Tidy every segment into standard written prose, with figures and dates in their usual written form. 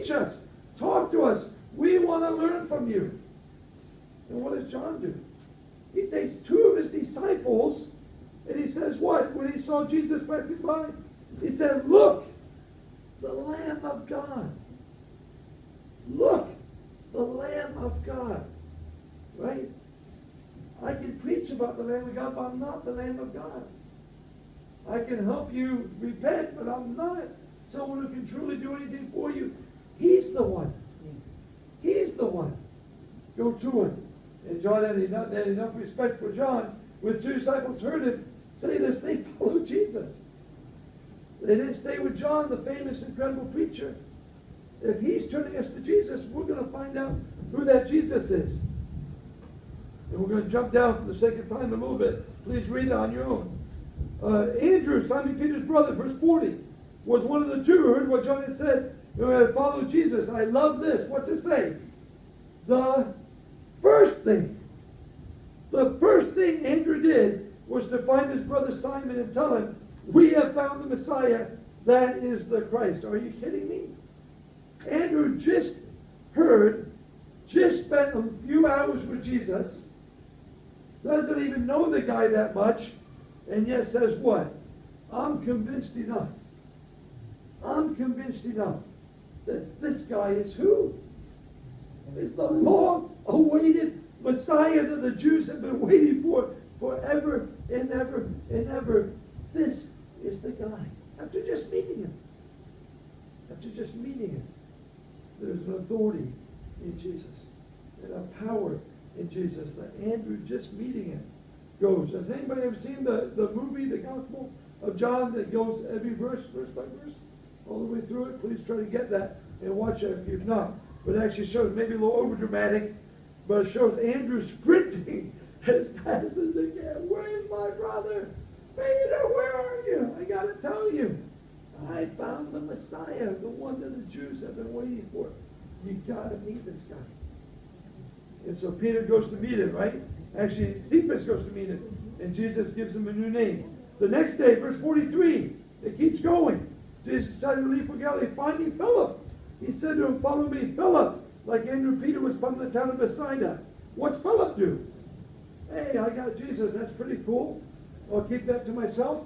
Teach us. Talk to us. We want to learn from you. And what does John do? He takes two of his disciples and he says what? When he saw Jesus passing by, he said, look, the Lamb of God. Look, the Lamb of God. Right? I can preach about the Lamb of God, but I'm not the Lamb of God. I can help you repent, but I'm not someone who can truly do anything for you. He's the one. He's the one. Go to him. And John had enough respect for John. When two disciples heard him say this, they followed Jesus. They didn't stay with John, the famous, incredible preacher. If he's turning us to Jesus, we're going to find out who that Jesus is. And we're going to jump down for the sake of time a little bit. Please read it on your own. Andrew, Simon Peter's brother, verse 40, was one of the two who heard what John had said, who had followed Jesus. I love this. What's it say? The first thing Andrew did was to find his brother Simon and tell him, we have found the Messiah, that is the Christ. Are you kidding me? Andrew just spent a few hours with Jesus, doesn't even know the guy that much, and yet says what? I'm convinced enough that this guy is who? Is the long-awaited Messiah that the Jews have been waiting for forever and ever and ever. This is the guy. After just meeting him, there's an authority in Jesus and a power in Jesus that Andrew, just meeting him, goes. Has anybody ever seen the movie, the Gospel of John, that goes every verse by verse, all the way through it? Please try to get that and watch it if you've not. But it actually shows, maybe a little over dramatic, but it shows Andrew sprinting as fast as they can. Where's my brother? Peter, where are you? I got to tell you, I found the Messiah, the one that the Jews have been waiting for. You got to meet this guy. And so Peter goes to meet him, right? Actually, Cephas goes to meet him, and Jesus gives him a new name. The next day, verse 43, it keeps going. Jesus decided to leave for Galilee, finding Philip. He said to him, follow me. Philip, like Andrew Peter, was from the town of Bethsaida. What's Philip do? Hey, I got Jesus. That's pretty cool. I'll keep that to myself.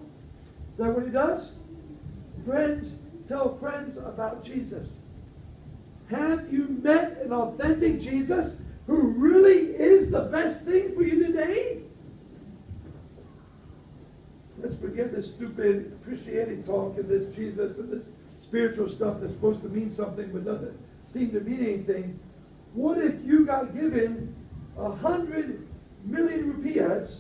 Is that what he does? Friends tell friends about Jesus. Have you met an authentic Jesus who really is the best thing for you today? Let's forget this stupid Christianity talk and this Jesus and this spiritual stuff that's supposed to mean something but doesn't seem to mean anything. What if you got given 100 million rupees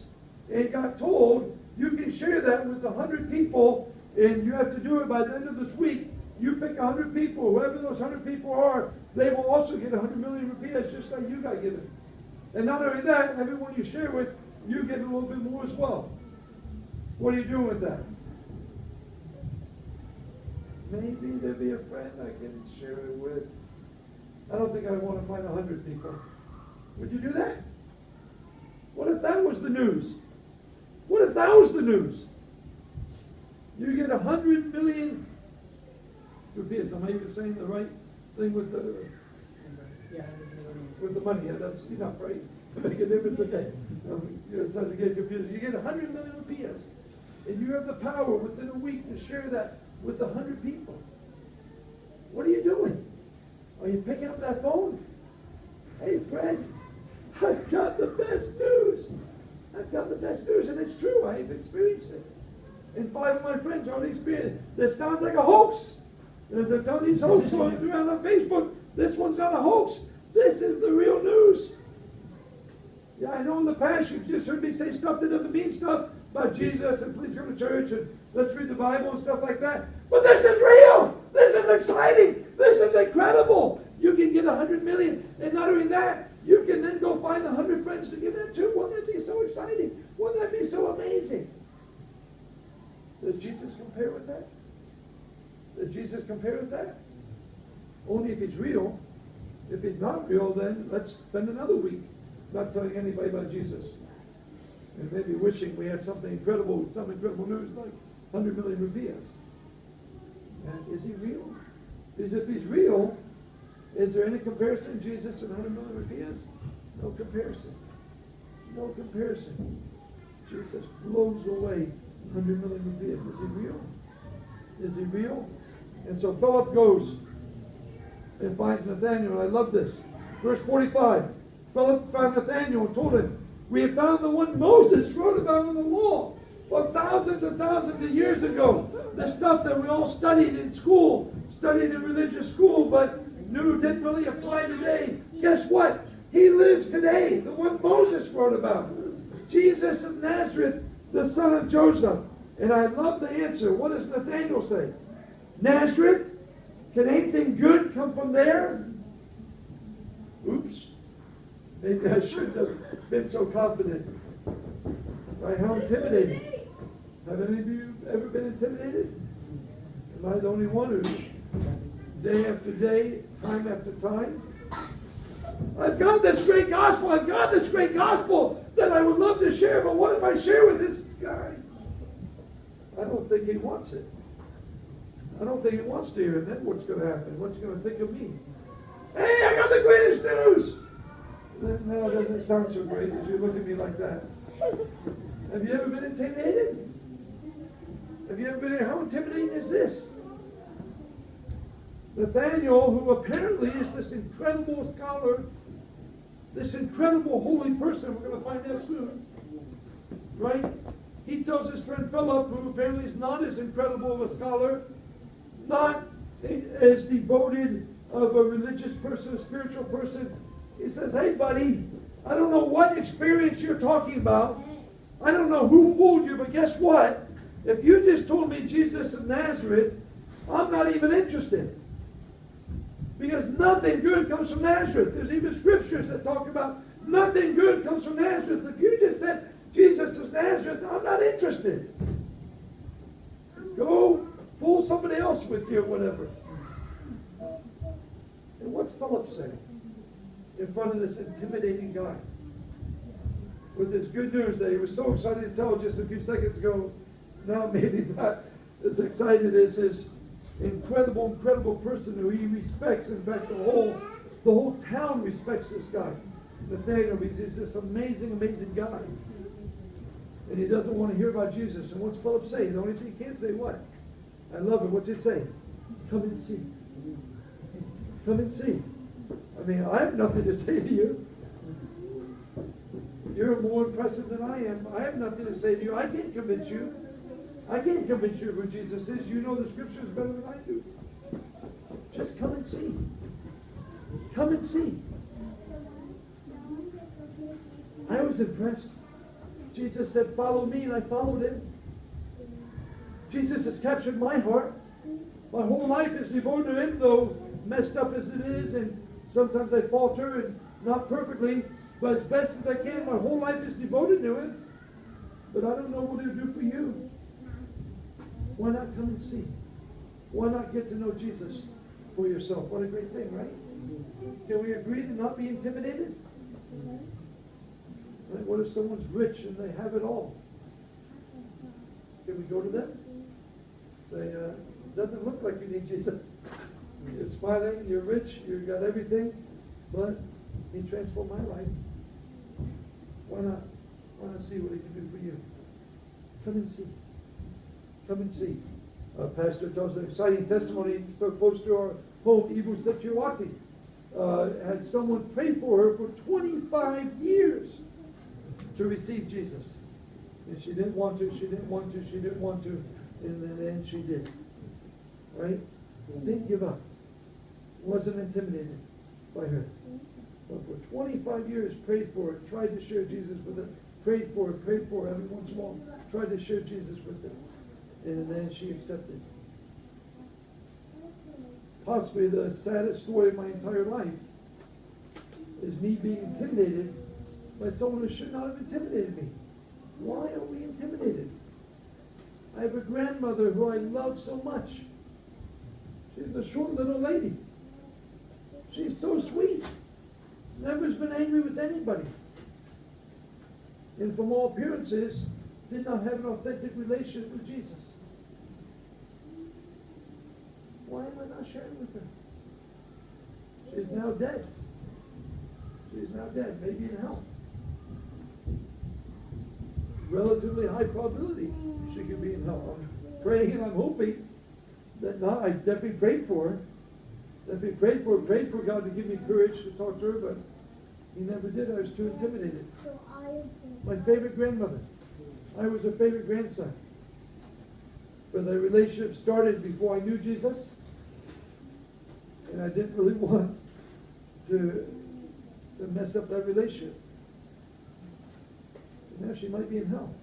and got told you can share that with 100 people, and you have to do it by the end of this week? You pick 100 people, whoever those 100 people are, they will also get 100 million rupees just like you got given. And not only that, everyone you share with, you get a little bit more as well. What are you doing with that? Maybe there'll be a friend I can share it with. I don't think I want to find 100 people. Would you do that? What if that was the news? What if that was the news? You get 100 million rupees. Am I even saying the right thing with the money? Yeah, that's enough, right? To make a difference, okay. It's not to get confused. You get 100 million rupees, and you have the power within a week to share that with 100 people. What are you doing? Are you picking up that phone? Hey, friend, I've got the best news. I've got the best news, and it's true. I've experienced it. And 5 of my friends already experienced it. This sounds like a hoax. As I tell these hoax going around on Facebook, this one's not a hoax. This is the real news. Yeah, I know in the past you've just heard me say stuff that doesn't mean stuff about Jesus and please come to church and let's read the Bible and stuff like that. But this is real. This is exciting. This is incredible. You can get 100 million. And not only that, you can then go find 100 friends to give that to. Wouldn't that be so exciting? Wouldn't that be so amazing? Does Jesus compare with that? Does Jesus compare with that? Only if he's real. If he's not real, then let's spend another week not telling anybody about Jesus. And maybe wishing we had something incredible, some incredible news like 100 million rupees. And is he real? Because if he's real, Is there any comparison, Jesus and 100 million rupees? No comparison. No comparison. Jesus blows away 100 million rupees. Is he real? Is he real? And so Philip goes and finds Nathanael. I love this. Verse 45. Philip found Nathanael and told him, we have found the one Moses wrote about in the law from thousands and thousands of years ago. The stuff that we all studied in school, studied in religious school, but knew didn't really apply today. Guess what? He lives today. The one Moses wrote about. Jesus of Nazareth, the son of Joseph. And I love the answer. What does Nathanael say? Nazareth? Can anything good come from there? Oops. Maybe I shouldn't have been so confident. Right? How intimidating. Have any of you ever been intimidated? Am I the only one who, day after day, time after time? I've got this great gospel. I've got this great gospel that I would love to share, but what if I share with this guy? I don't think he wants it. I don't think he wants to hear it. Then what's going to happen? What's he going to think of me? Hey, I got the greatest news! No, it doesn't sound so great as you look at me like that. Have you ever been intimidated? Have you ever been, how intimidating is this? Nathanael, who apparently is this incredible scholar, this incredible holy person, we're going to find out soon, right? He tells his friend Philip, who apparently is not as incredible of a scholar, not as devoted of a religious person, a spiritual person. He says, hey buddy, I don't know what experience you're talking about. I don't know who fooled you, but guess what? If you just told me Jesus of Nazareth, I'm not even interested. Because nothing good comes from Nazareth. There's even scriptures that talk about nothing good comes from Nazareth. If you just said Jesus is Nazareth, I'm not interested. Go fool somebody else with you or whatever. And what's Philip saying in front of this intimidating guy? With this good news that he was so excited to tell just a few seconds ago, now maybe not as excited as his incredible person who he respects. In fact, the whole town respects this guy, Nathanael, because he's this amazing guy. And he doesn't want to hear about Jesus. And what's Philip say? The only thing he can't say, what? I love it. What's he say? Come and see. Come and see. I mean, I have nothing to say to you. You're more impressive than I am. I have nothing to say to you. I can't convince you. I can't convince you who Jesus is. You know the scriptures better than I do. Just come and see. Come and see. I was impressed. Jesus said, follow me, and I followed him. Jesus has captured my heart. My whole life is devoted to him, though messed up as it is, and sometimes I falter, and not perfectly, but as best as I can, my whole life is devoted to him. But I don't know what he'll do for you. Why not come and see? Why not get to know Jesus for yourself? What a great thing, right? Can we agree to not be intimidated? Right? What if someone's rich and they have it all? Can we go to them? Say, it doesn't look like you need Jesus. You're smiling, you're rich, you've got everything, but he transformed my life. Why not? Why not see what he can do for you? Come and see. Come and see. Pastor tells an exciting testimony so close to our home, Ibu Sechiwati. Had someone pray for her for 25 years to receive Jesus. And she didn't want to, and in the end she did. Right? Didn't give up. Wasn't intimidated by her. But for 25 years prayed for her, tried to share Jesus with her, prayed for her every once in a while, tried to share Jesus with her. And then she accepted. Possibly the saddest story of my entire life is me being intimidated by someone who should not have intimidated me. Why are we intimidated? I have a grandmother who I love so much. She's a short little lady. She's so sweet. Never's been angry with anybody. And from all appearances, did not have an authentic relationship with Jesus. Why am I not sharing with her? She's now dead. She's now dead, maybe in hell. Relatively high probability she could be in hell. I'm praying and I'm hoping that not. I definitely prayed for her. Definitely prayed for God to give me courage to talk to her, but He never did. I was too intimidated. My favorite grandmother. I was her favorite grandson. But the relationship started before I knew Jesus, and I didn't really want to mess up that relationship. And now she might be in hell.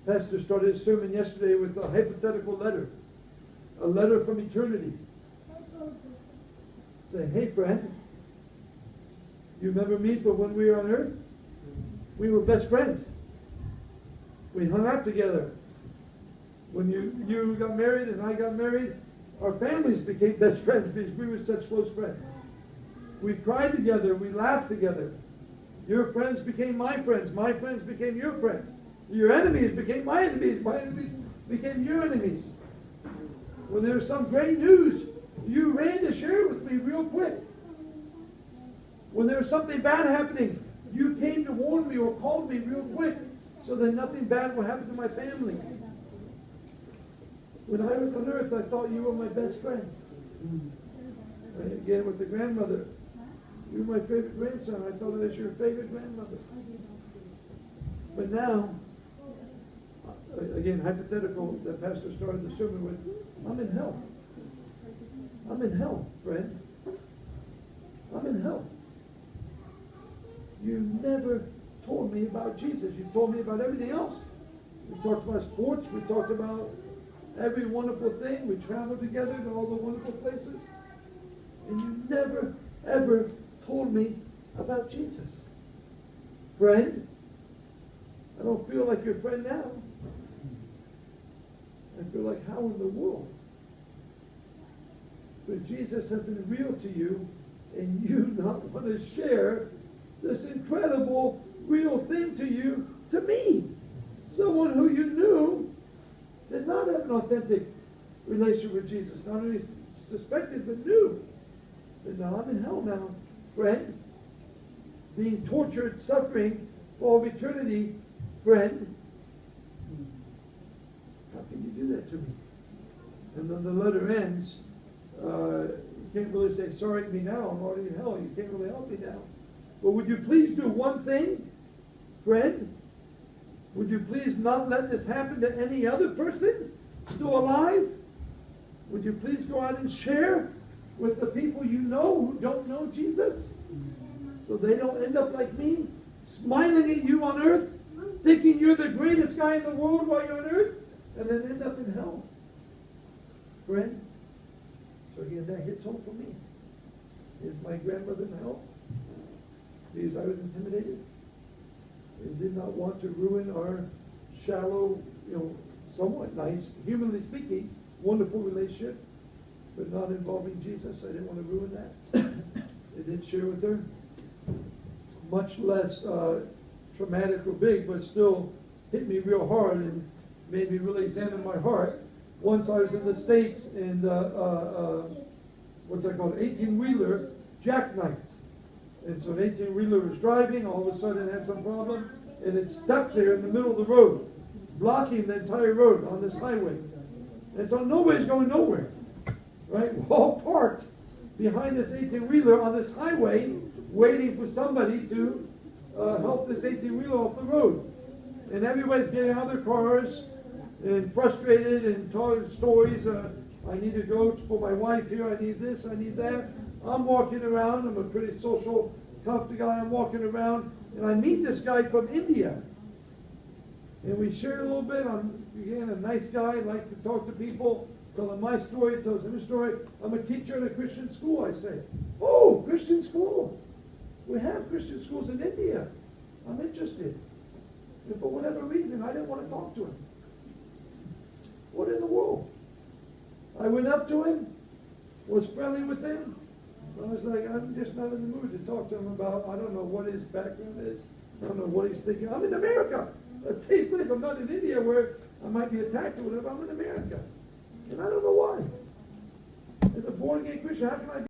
Pastor started his sermon yesterday with a hypothetical letter, a letter from eternity. Say, hey friend, you remember me from when we were on earth? We were best friends. We hung out together. When you got married and I got married, our families became best friends because we were such close friends. We cried together. We laughed together. Your friends became my friends. My friends became your friends. Your enemies became my enemies. My enemies became your enemies. When there was some great news, you ran to share it with me real quick. When there was something bad happening, you came to warn me or called me real quick so that nothing bad would happen to my family. When I was on earth, I thought you were my best friend. And again, with the grandmother, you were my favorite grandson. I thought I was your favorite grandmother. But now, again, hypothetical, that pastor started the sermon with, I'm in hell. I'm in hell, friend. I'm in hell. You never told me about Jesus. You told me about everything else. We talked about sports. We talked about every wonderful thing. We traveled together to all the wonderful places. And you never, ever told me about Jesus. Friend, I don't feel like your friend now. I feel like, how in the world? But Jesus has been real to you, and you not want to share this incredible, real thing to you, to me. Someone who you knew did not have an authentic relationship with Jesus. Not only suspected, but knew. But now I'm in hell now, friend. Being tortured, suffering for all of eternity, friend. How can you do that to me? And then the letter ends, you can't really say, sorry to me now, I'm already in hell. You can't really help me now. But would you please do one thing, friend? Would you please not let this happen to any other person still alive? Would you please go out and share with the people you know who don't know Jesus? So they don't end up like me, smiling at you on earth, thinking you're the greatest guy in the world while you're on earth, and then end up in hell. Friend? So again, that hits home for me. Is my grandmother in hell? Because I was intimidated and did not want to ruin our shallow, somewhat nice, humanly speaking, wonderful relationship, but not involving Jesus. I didn't want to ruin that. I did share with her. Much less traumatic or big, but still hit me real hard and made me really examine my heart. Once I was in the States and what's that called? 18-wheeler jackknifed. And so an 18-wheeler was driving, all of a sudden it had some problem, and it stuck there in the middle of the road, blocking the entire road on this highway. And so nobody's going nowhere, right? We're all parked behind this 18-wheeler on this highway, waiting for somebody to help this 18-wheeler off the road. And everybody's getting out of their cars and frustrated and telling stories. I need to go for my wife here. I need this. I need that. I'm walking around. I'm a pretty social, tough guy. I'm walking around, and I meet this guy from India. And we share a little bit. I'm, again, a nice guy. I like to talk to people, tell them my story, tells them his story. I'm a teacher at a Christian school, I say. Oh, Christian school. We have Christian schools in India. I'm interested. And for whatever reason, I didn't want to talk to him. What in the world? I went up to him, was friendly with him. I was like, I'm just not in the mood to talk to him about, I don't know what his background is. I don't know what he's thinking. I'm in America. A safe place. I'm not in India where I might be attacked or whatever. I'm in America. And I don't know why. As a born-again Christian, how can I be